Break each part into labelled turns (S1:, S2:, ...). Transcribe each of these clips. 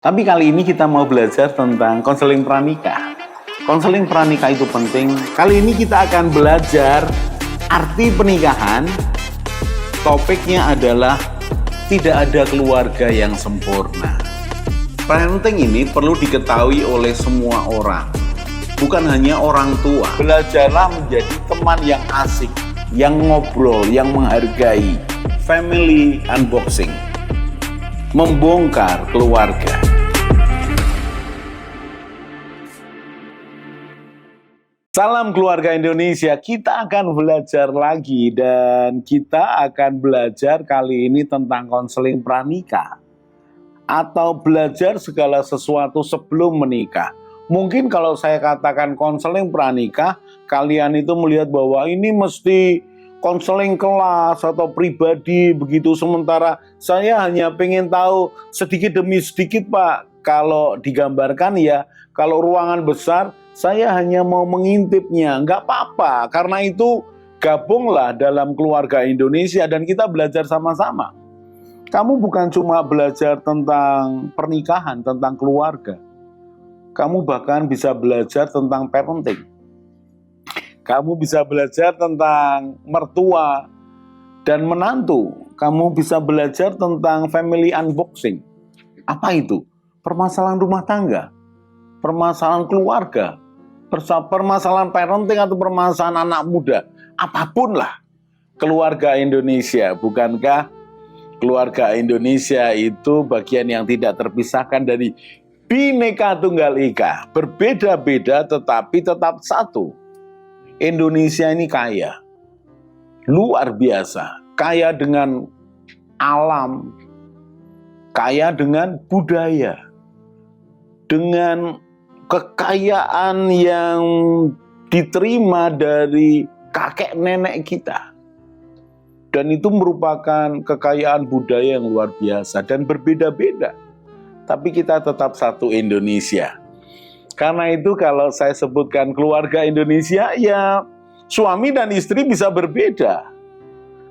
S1: Tapi kali ini kita mau belajar tentang konseling pranikah. Konseling pranikah itu penting. Kali ini kita akan belajar arti pernikahan. Topiknya adalah tidak ada keluarga yang sempurna. Parenting ini perlu diketahui oleh semua orang, bukan hanya orang tua. Belajarlah menjadi teman yang asik, yang ngobrol, yang menghargai. Family unboxing, membongkar keluarga. Salam keluarga Indonesia, kita akan belajar lagi dan kita akan belajar kali ini tentang konseling pranikah atau belajar segala sesuatu sebelum menikah. Mungkin kalau saya katakan konseling pranikah, kalian itu melihat bahwa ini mesti konseling kelas atau pribadi begitu, sementara saya hanya pengen tahu sedikit demi sedikit Pak. Kalau digambarkan ya, kalau ruangan besar saya hanya mau mengintipnya, nggak apa-apa. Karena itu gabunglah dalam keluarga Indonesia dan kita belajar sama-sama. Kamu bukan cuma belajar tentang pernikahan, tentang keluarga. Kamu bahkan bisa belajar tentang parenting. Kamu bisa belajar tentang mertua dan menantu. Kamu bisa belajar tentang family unboxing. Apa itu? Permasalahan rumah tangga, permasalahan keluarga, permasalahan parenting atau permasalahan anak muda. Apapun lah keluarga Indonesia. Bukankah keluarga Indonesia itu bagian yang tidak terpisahkan dari Bhinneka Tunggal Ika. Berbeda-beda tetapi tetap satu. Indonesia ini kaya, luar biasa, kaya dengan alam, kaya dengan budaya, dengan kekayaan yang diterima dari kakek nenek kita. Dan itu merupakan kekayaan budaya yang luar biasa dan berbeda-beda. Tapi kita tetap satu Indonesia. Karena itu kalau saya sebutkan keluarga Indonesia, ya suami dan istri bisa berbeda.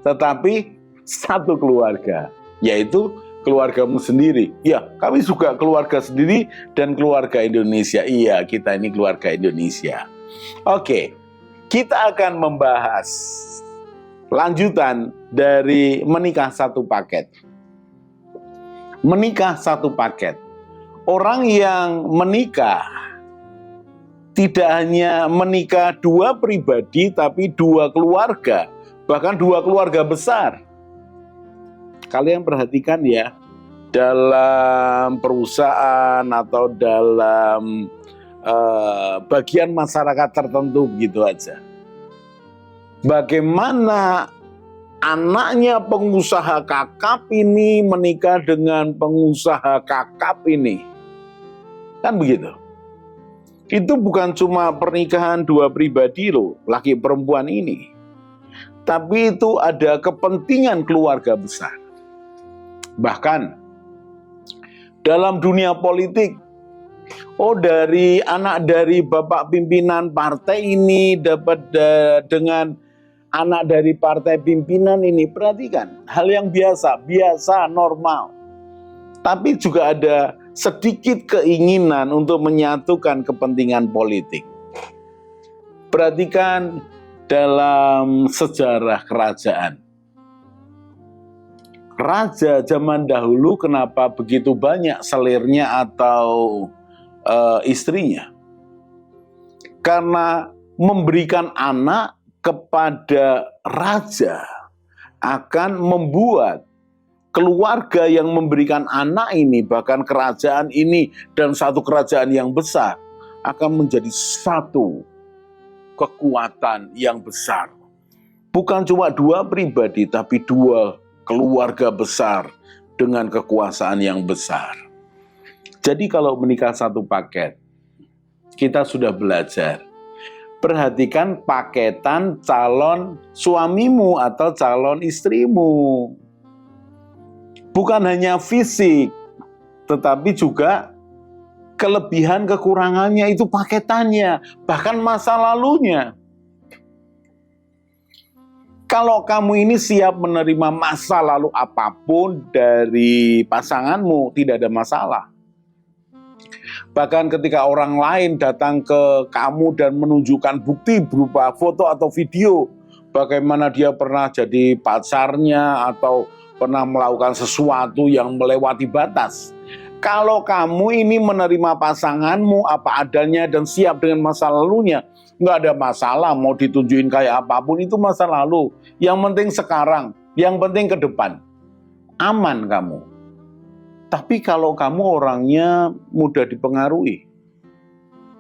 S1: Tetapi satu keluarga, yaitu keluargamu sendiri. Ya, kami juga keluarga sendiri dan keluarga Indonesia. Iya, kita ini keluarga Indonesia. Oke, kita akan membahas lanjutan dari menikah satu paket. Menikah satu paket. Orang yang menikah tidak hanya menikah dua pribadi, tapi dua keluarga, bahkan dua keluarga besar. Kalian perhatikan ya, dalam perusahaan atau dalam bagian masyarakat tertentu begitu aja. Bagaimana anaknya pengusaha kakap ini menikah dengan pengusaha kakap ini. Kan begitu. Itu bukan cuma pernikahan dua pribadi loh, laki perempuan ini. Tapi itu ada kepentingan keluarga besar. Bahkan dalam dunia politik, dari anak dari bapak pimpinan partai ini dapat dengan anak dari partai pimpinan ini, perhatikan, hal yang biasa, normal. Tapi juga ada sedikit keinginan untuk menyatukan kepentingan politik. Perhatikan dalam sejarah kerajaan. Raja zaman dahulu kenapa begitu banyak selirnya atau istrinya? Karena memberikan anak kepada raja akan membuat keluarga yang memberikan anak ini, bahkan kerajaan ini dan satu kerajaan yang besar, akan menjadi satu kekuatan yang besar. Bukan cuma dua pribadi, tapi dua keluarga besar dengan kekuasaan yang besar. Jadi kalau menikah satu paket, kita sudah belajar. Perhatikan paketan calon suamimu atau calon istrimu. Bukan hanya fisik, tetapi juga kelebihan kekurangannya, itu paketannya, bahkan masa lalunya. Kalau kamu ini siap menerima masa lalu apapun dari pasanganmu, tidak ada masalah. Bahkan ketika orang lain datang ke kamu dan menunjukkan bukti berupa foto atau video, bagaimana dia pernah jadi pacarnya atau pernah melakukan sesuatu yang melewati batas. Kalau kamu ini menerima pasanganmu apa adanya dan siap dengan masa lalunya, nggak ada masalah mau ditunjukin kayak apapun, itu masa lalu. Yang penting sekarang, yang penting ke depan. Aman kamu. Tapi kalau kamu orangnya mudah dipengaruhi,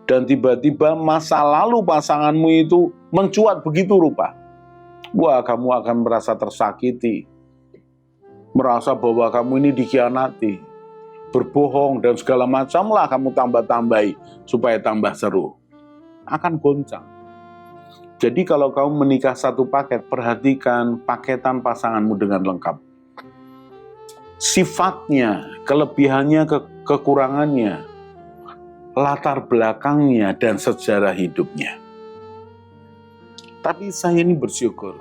S1: dan tiba-tiba masa lalu pasanganmu itu mencuat begitu rupa, wah, kamu akan merasa tersakiti, merasa bahwa kamu ini dikhianati, berbohong dan segala macam lah kamu tambah-tambahi supaya tambah seru. Akan goncang. Jadi kalau kamu menikah satu paket, perhatikan paketan pasanganmu dengan lengkap. Sifatnya, kelebihannya, kekurangannya, latar belakangnya, dan sejarah hidupnya. Tapi saya ini bersyukur,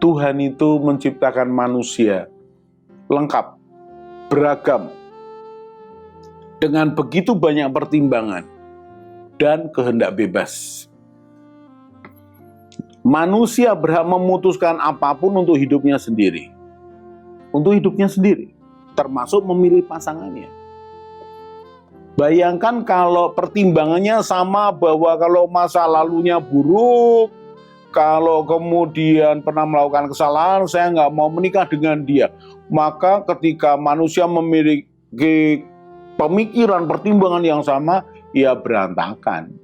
S1: Tuhan itu menciptakan manusia lengkap, beragam, dengan begitu banyak pertimbangan dan kehendak bebas. Manusia berhak memutuskan apapun untuk hidupnya sendiri. Untuk hidupnya sendiri, termasuk memilih pasangannya. Bayangkan kalau pertimbangannya sama, bahwa kalau masa lalunya buruk, kalau kemudian pernah melakukan kesalahan, saya nggak mau menikah dengan dia. Maka ketika manusia memiliki pemikiran, pertimbangan yang sama, ya berantakan.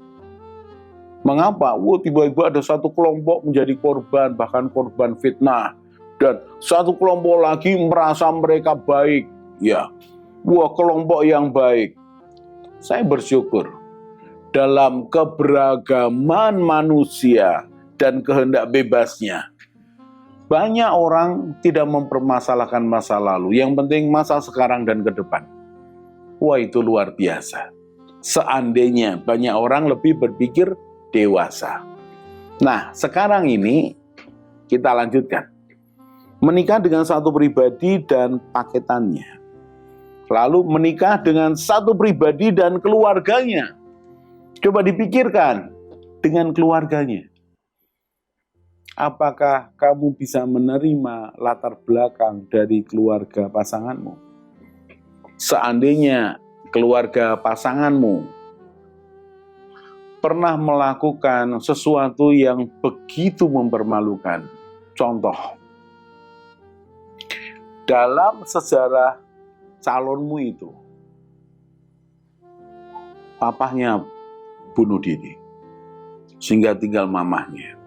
S1: Mengapa? Tiba-tiba ada satu kelompok menjadi korban, bahkan korban fitnah. Dan satu kelompok lagi merasa mereka baik. Ya, kelompok yang baik. Saya bersyukur dalam keberagaman manusia dan kehendak bebasnya. Banyak orang tidak mempermasalahkan masa lalu. Yang penting masa sekarang dan ke depan. Wah, itu luar biasa. Seandainya banyak orang lebih berpikir dewasa. Nah, sekarang ini kita lanjutkan. Menikah dengan satu pribadi dan paketannya. Lalu menikah dengan satu pribadi dan keluarganya. Coba dipikirkan dengan keluarganya. Apakah kamu bisa menerima latar belakang dari keluarga pasanganmu? Seandainya keluarga pasanganmu pernah melakukan sesuatu yang begitu mempermalukan. Contoh, dalam sejarah calonmu itu, papahnya bunuh diri, sehingga tinggal mamahnya.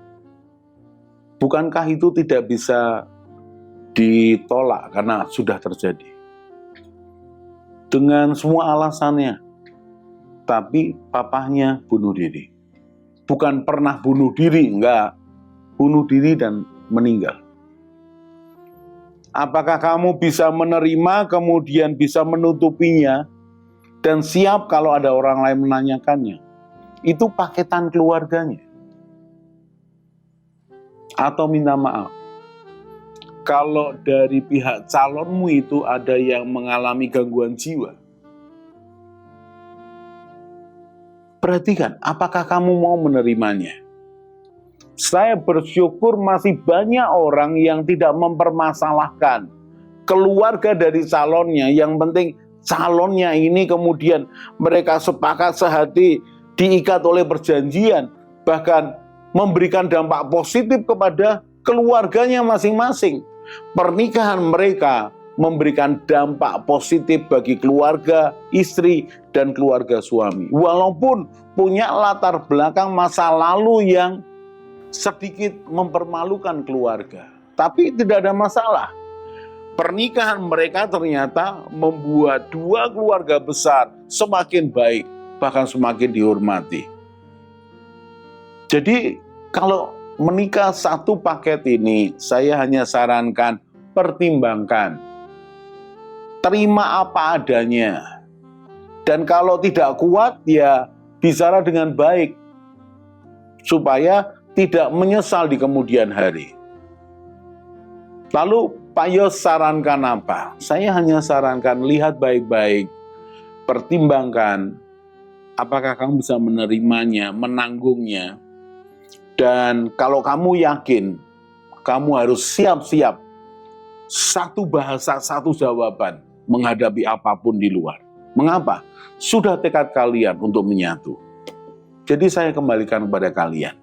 S1: Bukankah itu tidak bisa ditolak karena sudah terjadi? Dengan semua alasannya, tapi papahnya bunuh diri. Bukan pernah bunuh diri, enggak. Bunuh diri dan meninggal. Apakah kamu bisa menerima, kemudian bisa menutupinya, dan siap kalau ada orang lain menanyakannya? Itu paketan keluarganya. Atau minta maaf, kalau dari pihak calonmu itu ada yang mengalami gangguan jiwa, perhatikan, apakah kamu mau menerimanya? Saya bersyukur masih banyak orang yang tidak mempermasalahkan keluarga dari calonnya. Yang penting calonnya ini kemudian mereka sepakat sehati, diikat oleh perjanjian, bahkan memberikan dampak positif kepada keluarganya masing-masing. Pernikahan mereka memberikan dampak positif bagi keluarga istri dan keluarga suami. Walaupun punya latar belakang masa lalu yang sedikit mempermalukan keluarga, tapi tidak ada masalah. Pernikahan mereka ternyata membuat dua keluarga besar semakin baik, bahkan semakin dihormati. Jadi kalau menikah satu paket ini, saya hanya sarankan pertimbangkan. Terima apa adanya. Dan kalau tidak kuat, ya bicara dengan baik. Supaya tidak menyesal di kemudian hari. Lalu Pak Yos sarankan apa? Saya hanya sarankan lihat baik-baik. pertimbangkan apakah kamu bisa menerimanya, menanggungnya. Dan kalau kamu yakin, kamu harus siap-siap satu bahasa, satu jawaban menghadapi apapun di luar. Mengapa? Sudah tekad kalian untuk menyatu. Jadi saya kembalikan kepada kalian.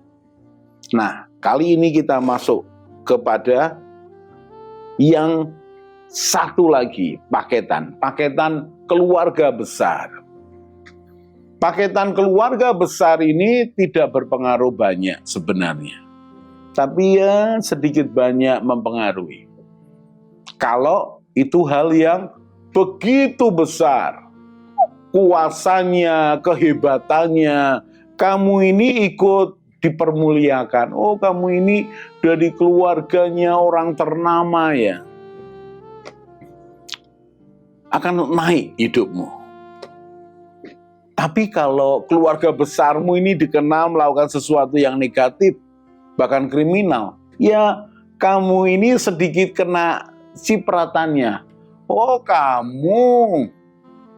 S1: Nah, kali ini kita masuk kepada yang satu lagi, paketan keluarga besar. Paketan keluarga besar ini tidak berpengaruh banyak sebenarnya, tapi ya sedikit banyak mempengaruhi. Kalau itu hal yang begitu besar, kuasanya, kehebatannya, kamu ini ikut dipermuliakan. Oh, kamu ini dari keluarganya orang ternama ya. Akan naik hidupmu. Tapi kalau keluarga besarmu ini dikenal melakukan sesuatu yang negatif, bahkan kriminal, ya kamu ini sedikit kena cipratannya. Oh, kamu.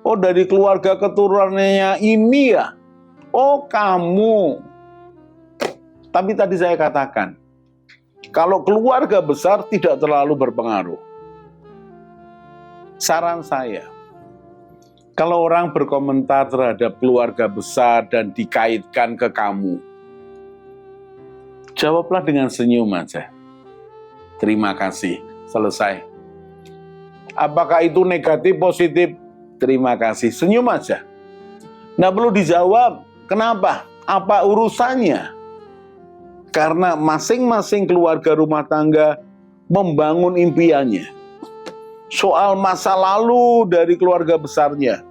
S1: Oh, dari keluarga keturunannya ini ya. Oh, kamu. Tapi tadi saya katakan, kalau keluarga besar tidak terlalu berpengaruh. Saran saya, kalau orang berkomentar terhadap keluarga besar dan dikaitkan ke kamu, jawablah dengan senyum aja. Terima kasih, selesai. Apakah itu negatif, positif? Terima kasih, senyum aja. Nggak perlu dijawab, kenapa? Apa urusannya? Karena masing-masing keluarga rumah tangga membangun impiannya. Soal masa lalu dari keluarga besarnya.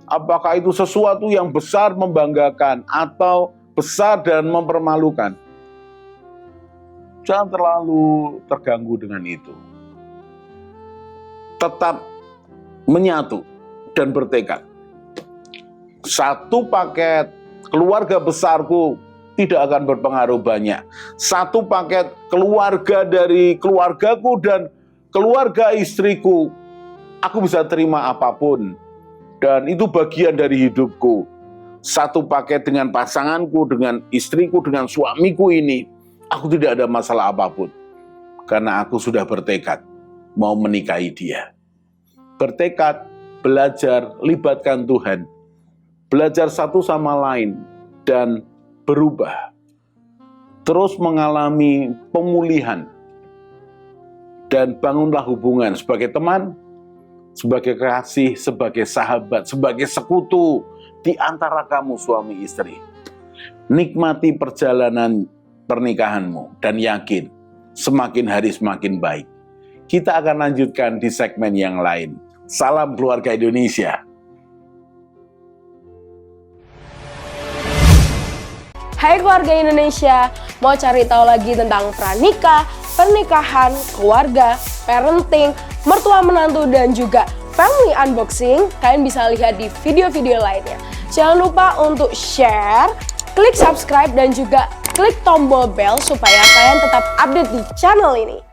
S1: Apakah itu sesuatu yang besar membanggakan atau besar dan mempermalukan? Jangan terlalu terganggu dengan itu. Tetap menyatu dan bertekad. Satu paket keluarga besarku tidak akan berpengaruh banyak. Satu paket keluarga dari keluargaku dan keluarga istriku, aku bisa terima apapun. Dan itu bagian dari hidupku. Satu paket dengan pasanganku, dengan istriku, dengan suamiku ini, aku tidak ada masalah apapun. Karena aku sudah bertekad mau menikahi dia. Bertekad, belajar, libatkan Tuhan. Belajar satu sama lain dan berubah. Terus mengalami pemulihan. Dan bangunlah hubungan sebagai teman, sebagai kekasih, sebagai sahabat, sebagai sekutu di antara kamu suami istri. Nikmati perjalanan pernikahanmu dan yakin semakin hari semakin baik. Kita akan lanjutkan di segmen yang lain. Salam keluarga Indonesia.
S2: Hai keluarga Indonesia, mau cari tahu lagi tentang pranikah, pernikahan, keluarga, parenting, mertua menantu, dan juga family unboxing? Kalian bisa lihat di video-video lainnya. Jangan lupa untuk share, klik subscribe, dan juga klik tombol bell supaya kalian tetap update di channel ini.